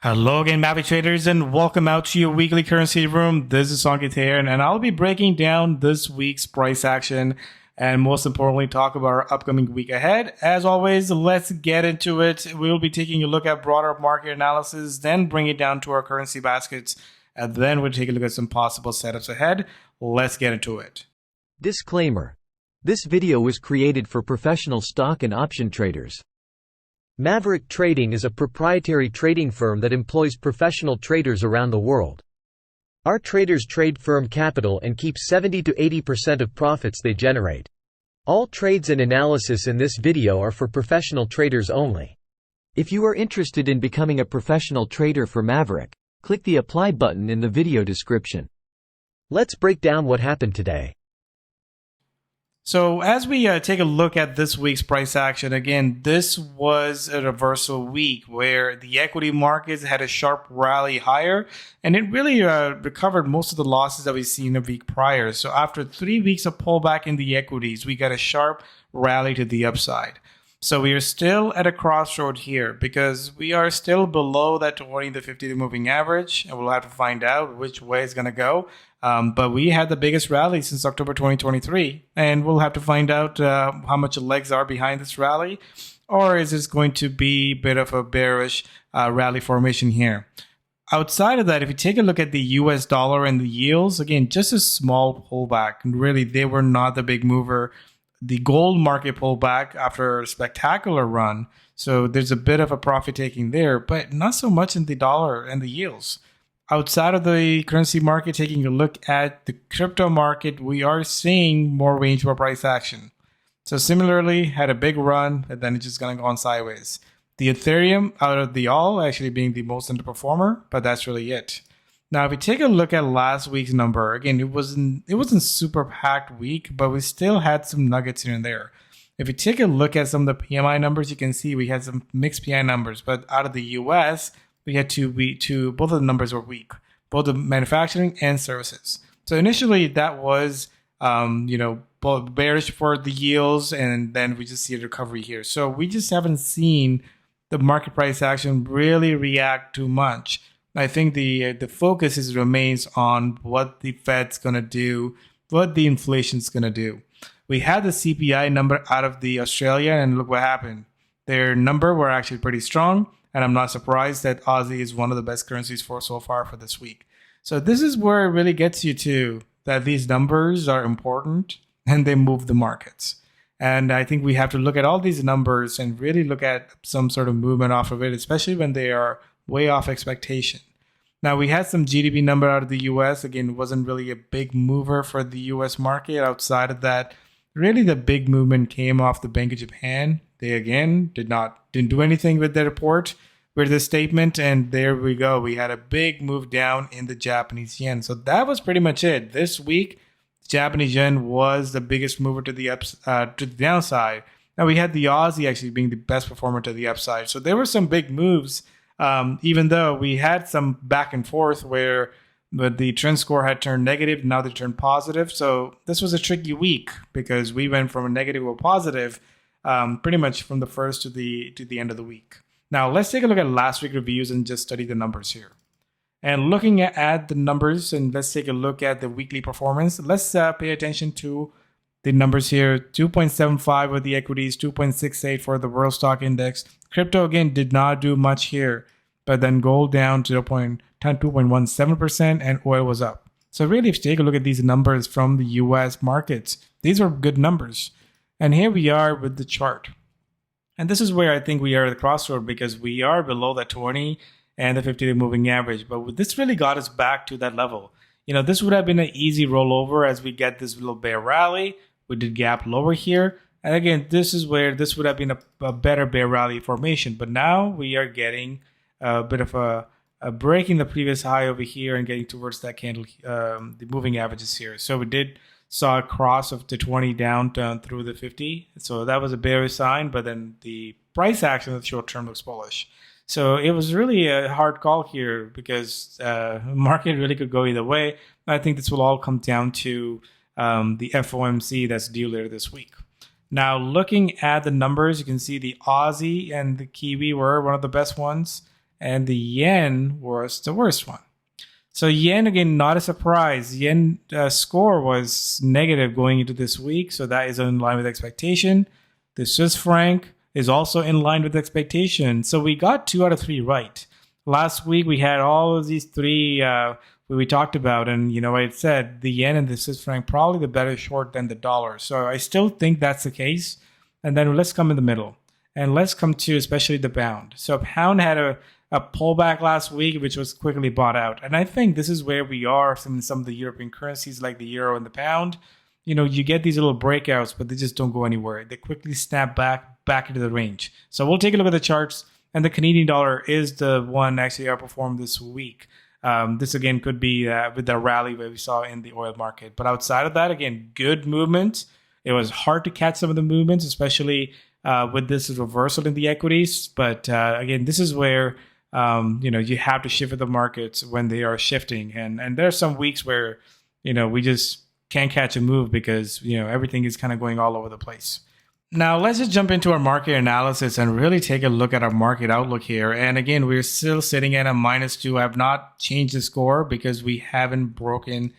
Hello again, Maverick traders, and welcome out to your weekly currency room. This is Ankit here, and I'll be breaking down this week's price action and most importantly, talk about our upcoming week ahead. As always, let's get into it. We'll be taking a look at broader market analysis, then bring it down to our currency baskets, and then we'll take a look at some possible setups ahead. Let's get into it. Disclaimer. This video was created for professional stock and option traders. Maverick Trading is a proprietary trading firm that employs professional traders around the world. Our traders trade firm capital and keep 70 to 80% of profits they generate. All trades and analysis in this video are for professional traders only. If you are interested in becoming a professional trader for Maverick, click the apply button in the video description. Let's break down what happened today. So as we take a look at this week's price action, again, this was a reversal week where the equity markets had a sharp rally higher, and it really recovered most of the losses that we've seen a week prior. So after 3 weeks of pullback in the equities, we got a sharp rally to the upside. So we are still at a crossroad here because we are still below that 20 to 50 moving average, and we'll have to find out which way it's going to go. But we had the biggest rally since October 2023, and we'll have to find out how much legs are behind this rally, or is this going to be a bit of a bearish rally formation here. Outside of that, if you take a look at the US dollar and the yields, again, just a small pullback. Really, they were not the big mover. The gold market pulled back after a spectacular run, so there's a bit of a profit taking there, but not so much in the dollar and the yields. Outside of the currency market, taking a look at the crypto market, we are seeing more range for price action. So similarly, had a big run, and then it's just going to go on sideways. The Ethereum, out of the all, actually being the most underperformer, but that's really it. Now, if we take a look at last week's number, again, it wasn't super packed week, but we still had some nuggets here and there. If you take a look at some of the PMI numbers, you can see we had some mixed PMI numbers, but out of the US, we had both of the numbers were weak, both the manufacturing and services. So initially that was, both bearish for the yields, and then we just see a recovery here. So we just haven't seen the market price action really react too much. I think the focus remains on what the Fed's going to do, what the inflation's going to do. We had the CPI number out of the Australia, and look what happened. Their number were actually pretty strong, and I'm not surprised that Aussie is one of the best currencies for so far for this week. So this is where it really gets you to that these numbers are important and they move the markets. And I think we have to look at all these numbers and really look at some sort of movement off of it, especially when they are way off expectation. Now, we had some GDP number out of the US. Again, it wasn't really a big mover for the US market. Outside of that, really the big movement came off the Bank of Japan. They again didn't do anything with their report, with the statement, and there we go. We had a big move down in the Japanese yen. So that was pretty much it. This week, the Japanese yen was the biggest mover to the downside. Now we had the Aussie actually being the best performer to the upside. So there were some big moves. Even though we had some back and forth where the trend score had turned negative, now they turned positive. So this was a tricky week because we went from a negative to a positive pretty much from the first to the end of the week. Now let's take a look at last week reviews and just study the numbers here. And looking at the numbers, and let's take a look at the weekly performance. Let's pay attention to the numbers here. 2.75 with the equities, 2.68 for the World Stock Index. Crypto, again, did not do much here, but then gold down to 2.17%, and oil was up. So really, if you take a look at these numbers from the US markets, these are good numbers. And here we are with the chart. And this is where I think we are at the crossroad because we are below the 20 and the 50-day moving average. But this really got us back to that level. This would have been an easy rollover as we get this little bear rally. We did gap lower here. And again, this is where this would have been a better bear rally formation. But now we are getting a bit of a breaking the previous high over here and getting towards that candle, the moving averages here. So we saw a cross of the 20 down through the 50. So that was a bearish sign, but then the price action of the short term looks bullish. So it was really a hard call here because the market really could go either way. I think this will all come down to the FOMC that's due later this week. Now, looking at the numbers, you can see the Aussie and the Kiwi were one of the best ones. and the yen was the worst one. So yen, again, not a surprise. Yen score was negative going into this week, so that is in line with expectation. The Swiss franc is also in line with expectation. So we got 2 out of 3 right. Last week we had all of these three we talked about, and you know, I said the yen and the Swiss franc probably the better short than the dollar. So I still think that's the case. And then let's come in the middle, and let's come to especially the pound. So pound had a pullback last week, which was quickly bought out. And I think this is where we are in some of the European currencies like the euro and the pound. You know, you get these little breakouts, but they just don't go anywhere. They quickly snap back into the range. So we'll take a look at the charts, and the Canadian dollar is the one actually outperformed this week. This again could be with the rally where we saw in the oil market. But outside of that, again, good movement. It was hard to catch some of the movements, especially with this reversal in the equities. But again, this is where you have to shift with the markets when they are shifting. And there are some weeks where, we just can't catch a move because, everything is kind of going all over the place. Now, let's just jump into our market analysis and really take a look at our market outlook here. And again, we're still sitting at a -2. I have not changed the score because we haven't broken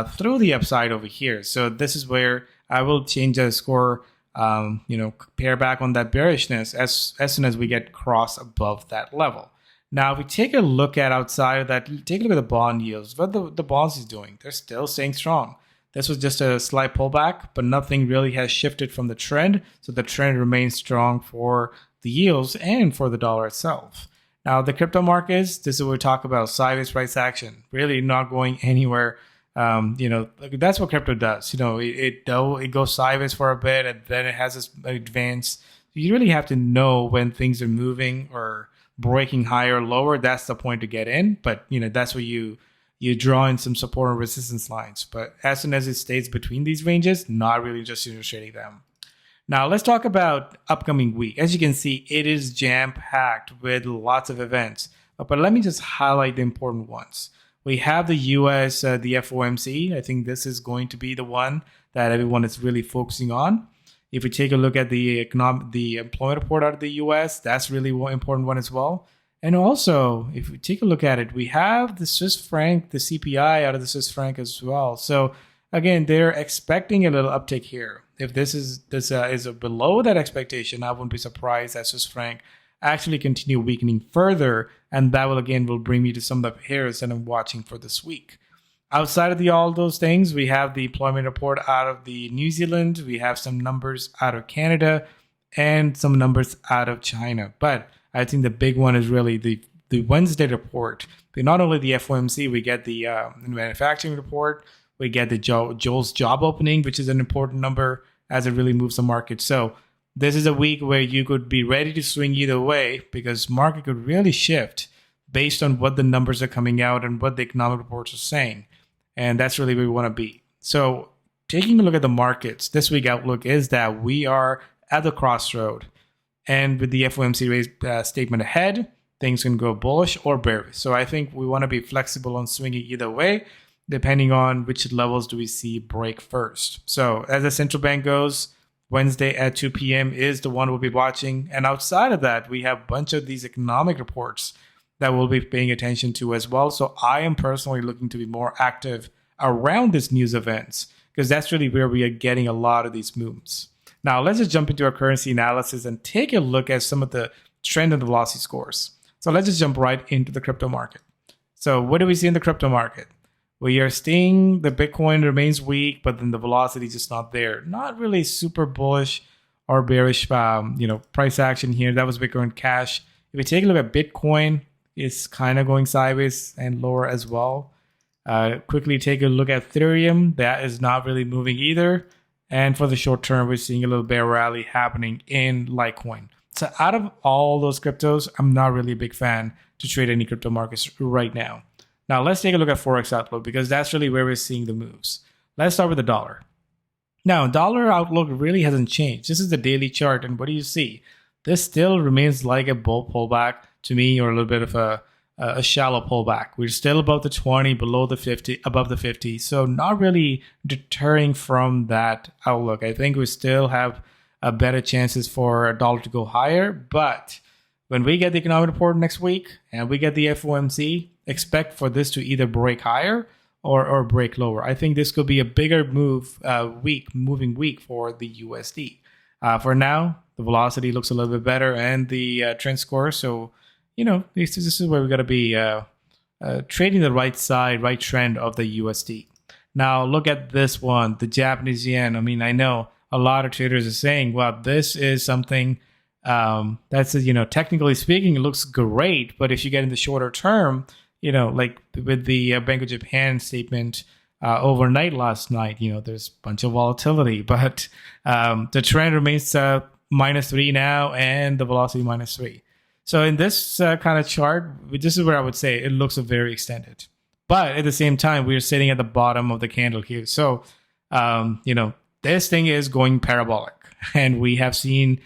through the upside over here. So this is where I will change the score, pair back on that bearishness as soon as we get cross above that level. Now, if we take a look at outside of that, take a look at the bond yields. What the bonds is doing, they're still staying strong. This was just a slight pullback, but nothing really has shifted from the trend. So the trend remains strong for the yields and for the dollar itself. Now, the crypto markets, this is what we talk about, sideways price action, really not going anywhere. That's what crypto does. It goes sideways for a bit and then it has this advance. You really have to know when things are moving or breaking higher or lower. That's the point to get in. But, that's where you draw in some support and resistance lines. But as soon as it stays between these ranges, not really just trading them. Now, let's talk about upcoming week. As you can see, it is jam-packed with lots of events. But let me just highlight the important ones. We have the US, the FOMC. I think this is going to be the one that everyone is really focusing on. If we take a look at the employment report out of the US, that's really one important one as well. And also, if we take a look at it, we have the Swiss franc, the CPI out of the Swiss franc as well. So again, they're expecting a little uptick here. If this is below that expectation, I wouldn't be surprised that Swiss franc actually continue weakening further, and that will bring me to some of the pairs that I'm watching for this week. Outside of all those things, we have the employment report out of the New Zealand. We have some numbers out of Canada and some numbers out of China. But I think the big one is really the Wednesday report. But not only the FOMC, we get the manufacturing report, we get the Joel's job opening, which is an important number as it really moves the market. So this is a week where you could be ready to swing either way because market could really shift based on what the numbers are coming out and what the economic reports are saying. And that's really where we want to be. So taking a look at the markets, this week outlook is that we are at the crossroad. And with the FOMC statement ahead, things can go bullish or bearish. So I think we want to be flexible on swinging either way, depending on which levels do we see break first. So as the central bank goes, Wednesday at 2 p.m. is the one we'll be watching. And outside of that, we have a bunch of these economic reports that we'll be paying attention to as well. So I am personally looking to be more active around these news events because that's really where we are getting a lot of these moves. Now, let's just jump into our currency analysis and take a look at some of the trend and the velocity scores. So let's just jump right into the crypto market. So what do we see in the crypto market? We are seeing the Bitcoin remains weak, but then the velocity is just not there. Not really super bullish or bearish, price action here. That was Bitcoin Cash. If we take a look at Bitcoin, it's kind of going sideways and lower as well. Quickly take a look at Ethereum. That is not really moving either. And for the short term, we're seeing a little bear rally happening in Litecoin. So out of all those cryptos, I'm not really a big fan to trade any crypto markets right now. Now, let's take a look at Forex Outlook because that's really where we're seeing the moves. Let's start with the dollar. Now, dollar outlook really hasn't changed. This is the daily chart, and what do you see? This still remains like a bull pullback to me, or a little bit of a shallow pullback. We're still above the 20, below the 50, above the 50. So not really deterring from that outlook. I think we still have better chances for a dollar to go higher, but when we get the economic report next week and we get the FOMC, expect for this to either break higher or break lower. I think this could be a bigger moving week for the USD. For now, the velocity looks a little bit better and the trend score. So, this is where we got to be trading the right side, right trend of the USD. Now, look at this one, the Japanese yen. I mean, I know a lot of traders are saying, well, this is something that's, technically speaking, it looks great. But if you get in the shorter term, like with the Bank of Japan statement overnight last night, there's a bunch of volatility. But the trend remains -3 now and the velocity -3. So in this kind of chart, this is where I would say it looks very extended. But at the same time, we're sitting at the bottom of the candle here. So, this thing is going parabolic. And we have seen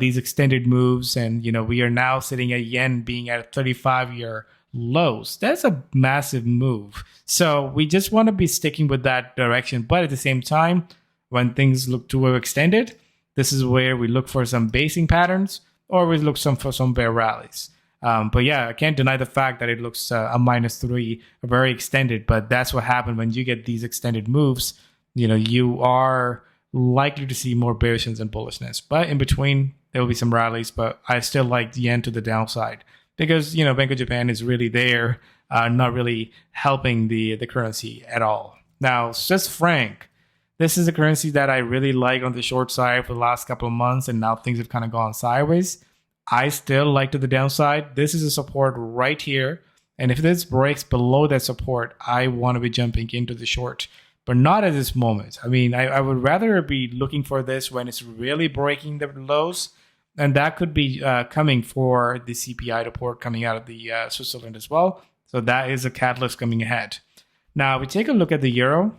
these extended moves. And, we are now sitting at yen being at 35-year lows. That's a massive move. So we just want to be sticking with that direction. But at the same time, when things look too extended, this is where we look for some basing patterns or we look for some bear rallies. But yeah, I can't deny the fact that it looks a -3, very extended. But that's what happened when you get these extended moves. You are likely to see more bearishness and bullishness. But in between, there will be some rallies. But I still like the yen to the downside because Bank of Japan is really there, not really helping the currency at all. Now, Swiss franc. This is a currency that I really like on the short side for the last couple of months, and now things have kind of gone sideways. I still like to the downside. This is a support right here. And if this breaks below that support, I want to be jumping into the short, but not at this moment. I mean, I would rather be looking for this when it's really breaking the lows. And that could be coming for the CPI report coming out of the Switzerland as well. So that is a catalyst coming ahead. Now, we take a look at the euro.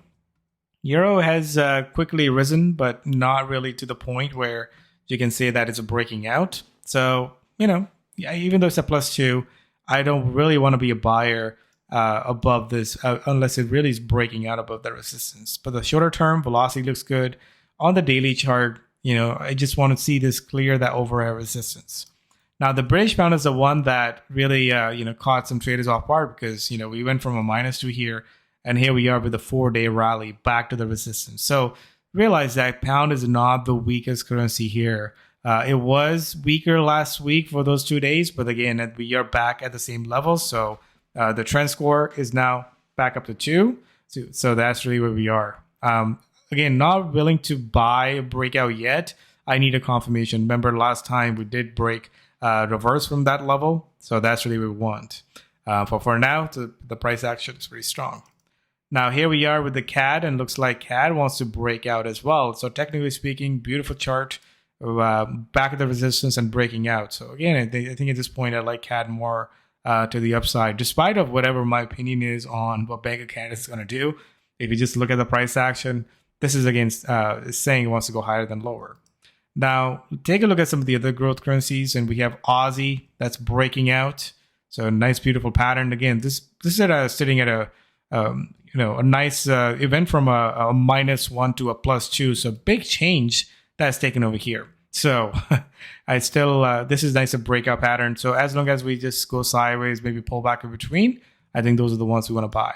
Euro has quickly risen, but not really to the point where you can say that it's breaking out. So, even though it's a +2, I don't really want to be a buyer above this unless it really is breaking out above the resistance. But the shorter term, velocity looks good. On the daily chart, I just want to see this clear that overhead resistance. Now, the British pound is the one that really, caught some traders off guard because, we went from a -2 here. And here we are with a 4-day rally back to the resistance. So realize that pound is not the weakest currency here. It was weaker last week for those 2 days. But again, we are back at the same level. So the trend score is now back up to 2. So that's really where we are. Again, not willing to buy a breakout yet. I need a confirmation. Remember last time we did break reverse from that level. So that's really what we want. For now, the price action is pretty strong. Now, here we are with the CAD, and looks like CAD wants to break out as well. So technically speaking, beautiful chart, back at the resistance and breaking out. So again, I think at this point, I like CAD more to the upside, despite of whatever my opinion is on what Bank of Canada is going to do. If you just look at the price action, this is against saying it wants to go higher than lower. Now, take a look at some of the other growth currencies, and we have Aussie that's breaking out. So a nice, beautiful pattern. Again, this is sitting at a nice event from a -1 to a +2. So big change that's taken over here. So I still, this is nice, a breakout pattern. So as long as we just go sideways, maybe pull back in between, I think those are the ones we want to buy.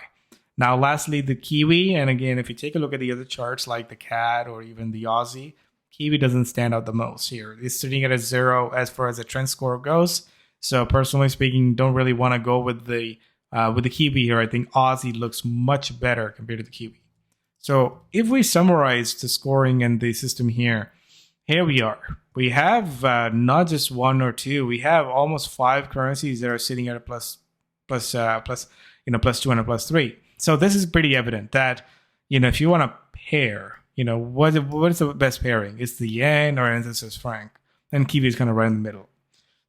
Now, lastly, the Kiwi. And again, if you take a look at the other charts like the CAD or even the Aussie, Kiwi doesn't stand out the most here. It's sitting at a 0 as far as the trend score goes. So personally speaking, don't really want to go with the Kiwi here. I think Aussie looks much better compared to the Kiwi. So if we summarize the scoring and the system here we are. We have not just one or two. We have almost 5 currencies that are sitting at a plus 2 and a +3. So this is pretty evident that if you want to pair, what is the best pairing? It's the yen or the Swiss franc, and Kiwi is kind of right in the middle.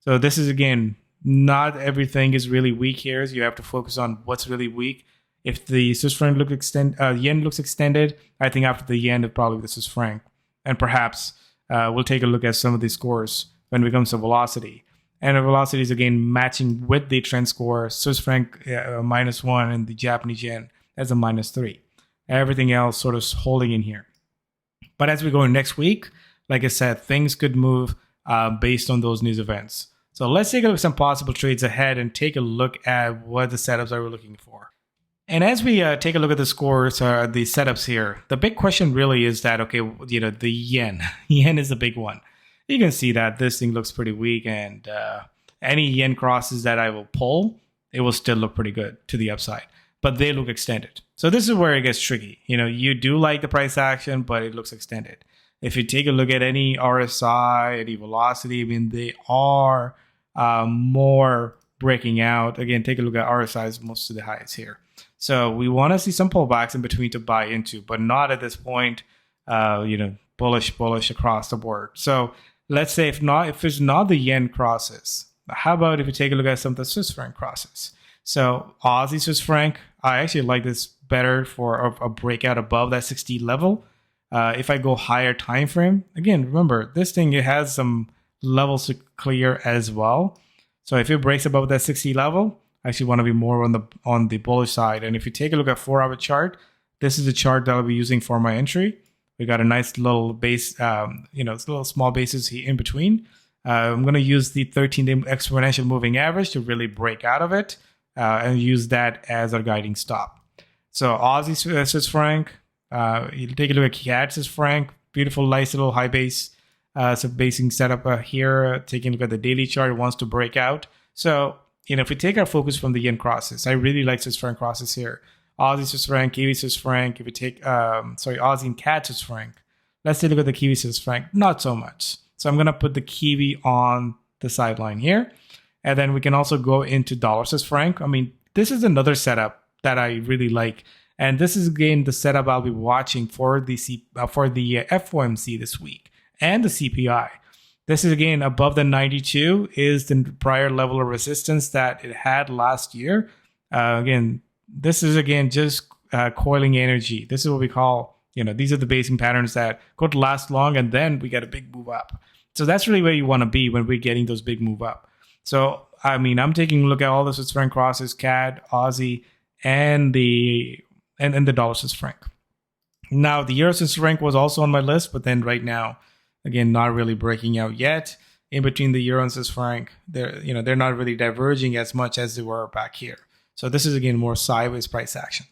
So this is, again, not everything is really weak here. So you have to focus on what's really weak. If the Swiss franc yen looks extended, I think after the yen, it probably the Swiss franc. And perhaps we'll take a look at some of these scores when it comes to velocity. And the velocity is, again, matching with the trend score. Swiss franc -1 and the Japanese yen as a -3. Everything else sort of holding in here. But as we go in next week, like I said, things could move based on those news events. So let's take a look at some possible trades ahead and take a look at what the setups are we looking for. And as we take a look at the scores, the setups here, the big question really is that, okay, the yen. Yen is the big one. You can see that this thing looks pretty weak, and any yen crosses that I will pull, it will still look pretty good to the upside, but they look extended. So this is where it gets tricky. You do like the price action, but it looks extended. If you take a look at any RSI, any velocity, I mean, they are more breaking out. Again, take a look at RSI's most of the highs here. So we want to see some pullbacks in between to buy into, but not at this point, bullish across the board. So let's say if it's not the yen crosses, how about if you take a look at some of the Swiss franc crosses? So Aussie Swiss franc, I actually like this better for a breakout above that 60 level. If I go higher time frame, again, remember this thing, it has some levels to clear as well. So if it breaks above that 60 level, I actually want to be more on the bullish side. And if you take a look at 4-hour chart, this is the chart that I'll be using for my entry. We got a nice little base, it's little small bases here in between. I'm going to use the 13-day exponential moving average to really break out of it and use that as our guiding stop. So Aussie Swiss franc, you take a look at CAD Swiss franc, beautiful, nice little high base. So basing setup here, taking a look at the daily chart, it wants to break out. So, if we take our focus from the yen crosses, I really like Swiss franc crosses here. Aussie Swiss franc, Kiwi Swiss franc. If we take, Aussie and CAD Swiss franc, let's take a look at the Kiwi Swiss franc. Not so much. So I'm going to put the Kiwi on the sideline here. And then we can also go into dollar Swiss franc. I mean, this is another setup that I really like. And this is, again, the setup I'll be watching for the FOMC this week and the CPI. This is, again, above the 92 is the prior level of resistance that it had last year. Again, this is, again, just coiling energy. This is what we call, these are the basing patterns that go to last long, and then we get a big move up. So that's really where you want to be when we're getting those big move up. So, I mean, I'm taking a look at all the Swiss franc crosses, CAD, Aussie, and the dollar Swiss franc. Now, the euro Swiss franc was also on my list, but then right now, again, not really breaking out yet. In between the euro and Swiss franc, they're not really diverging as much as they were back here. So this is, again, more sideways price action.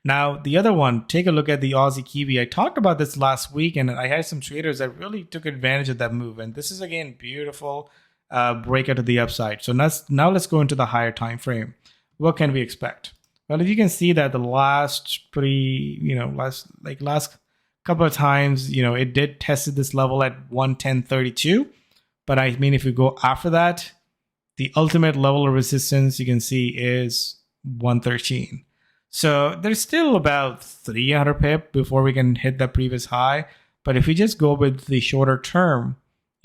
Now, the other one, take a look at the Aussie Kiwi. I talked about this last week, and I had some traders that really took advantage of that move. And this is, again, beautiful breakout to the upside. So now let's go into the higher time frame. What can we expect? Well, if you can see that the last couple of times, it did tested this level at 110.32. But I mean, if we go after that, the ultimate level of resistance you can see is 113. So there's still about 300 pip before we can hit that previous high. But if we just go with the shorter term,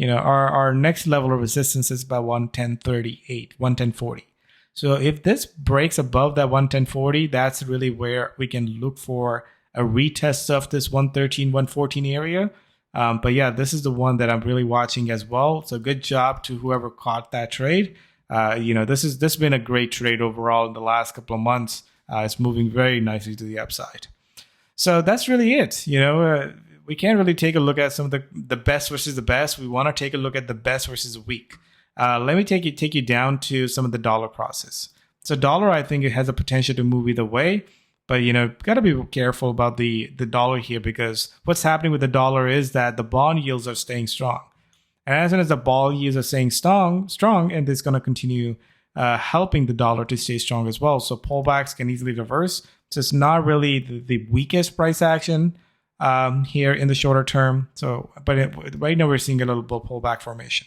our next level of resistance is about 110.38, 110.40. So if this breaks above that 110.40, that's really where we can look for a retest of this 113, 114 area. But yeah, this is the one that I'm really watching as well. So good job to whoever caught that trade. This has been a great trade overall in the last couple of months. It's moving very nicely to the upside. So that's really it. We can't really take a look at some of the best versus the best. We want to take a look at the best versus the weak. Let me take you down to some of the dollar crosses. So dollar, I think it has a potential to move either way. But, got to be careful about the dollar here, because what's happening with the dollar is that the bond yields are staying strong. And as soon as the bond yields are staying strong, and it's going to continue helping the dollar to stay strong as well. So pullbacks can easily reverse. So it's not really the weakest price action here in the shorter term. So, right now we're seeing a little bit pullback formation.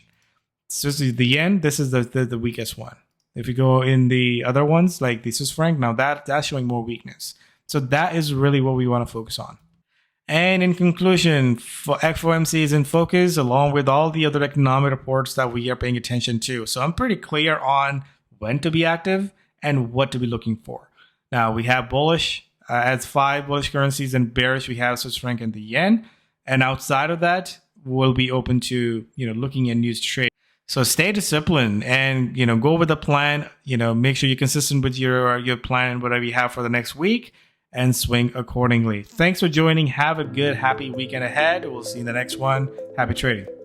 So the yen, this is the weakest one. If you go in the other ones, like the Swiss franc, now that's showing more weakness. So that is really what we want to focus on. And in conclusion, FOMC is in focus along with all the other economic reports that we are paying attention to. So I'm pretty clear on when to be active and what to be looking for. Now we have bullish as 5 bullish currencies, and bearish we have Swiss franc and the yen. And outside of that, we'll be open to looking at new trades. So stay disciplined and, go with the plan, make sure you're consistent with your plan and whatever you have for the next week, and swing accordingly. Thanks for joining. Have a good, happy weekend ahead. We'll see you in the next one. Happy trading.